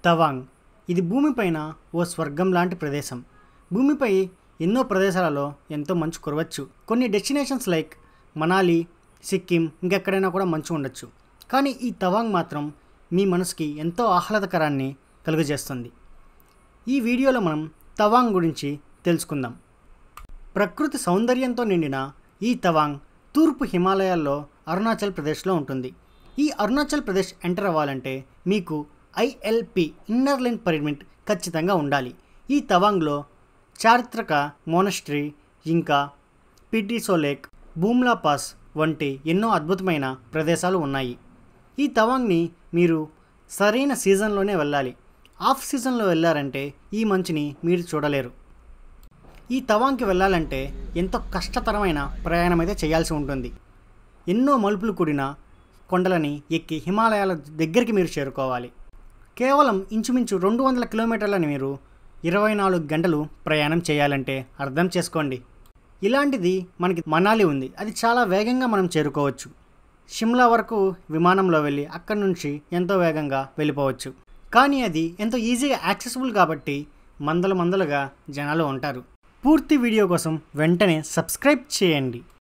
తవాంగ్ ఇది భూమిపైన ఓ స్వర్గం లాంటి ప్రదేశం. భూమిపై ఎన్నో ప్రదేశాలలో ఎంతో మంచు కురవచ్చు. కొన్ని డెస్టినేషన్స్ లైక్ మనాలి, సిక్కిం ఇంకెక్కడైనా కూడా మంచు ఉండొచ్చు. కానీ ఈ తవాంగ్ మాత్రం మీ మనసుకి ఎంతో ఆహ్లాదకరాన్ని కలుగజేస్తుంది. ఈ వీడియోలో మనం తవాంగ్ గురించి తెలుసుకుందాం. ప్రకృతి సౌందర్యంతో నిండిన ఈ తవాంగ్ తూర్పు హిమాలయాల్లో అరుణాచల్ ప్రదేశ్లో ఉంటుంది. ఈ అరుణాచల్ ప్రదేశ్ ఎంటర్ అవ్వాలంటే మీకు ILP ఇన్నర్ లైన్ పర్మిట్ ఖచ్చితంగా ఉండాలి. ఈ తవాంగ్లో చారిత్రక మోనస్ట్రీ, ఇంకా పిటిసో లేక్, బూమ్లా పాస్ వంటి ఎన్నో అద్భుతమైన ప్రదేశాలు ఉన్నాయి. ఈ తవాంగ్ని మీరు సరైన సీజన్లోనే వెళ్ళాలి. ఆఫ్ సీజన్లో వెళ్ళారంటే ఈ మంచుని మీరు చూడలేరు. ఈ తవాంగ్కి వెళ్ళాలంటే ఎంతో కష్టతరమైన ప్రయాణం అయితే చేయాల్సి ఉంటుంది. ఎన్నో మలుపులు కూడిన కొండలని ఎక్కి హిమాలయాల దగ్గరికి మీరు చేరుకోవాలి. కేవలం ఇంచుమించు 200 కిలోమీటర్లని మీరు 24 గంటలు ప్రయాణం చేయాలంటే అర్థం చేసుకోండి. ఇలాంటిది మనకి మనాలి ఉంది, అది చాలా వేగంగా మనం చేరుకోవచ్చు. షిమ్లా వరకు విమానంలో వెళ్ళి అక్కడి నుంచి ఎంతో వేగంగా వెళ్ళిపోవచ్చు. కానీ అది ఎంతో ఈజీగా యాక్సెసిబుల్ కాబట్టి మందలుగా జనాలు ఉంటారు. పూర్తి వీడియో కోసం వెంటనే సబ్స్క్రైబ్ చేయండి.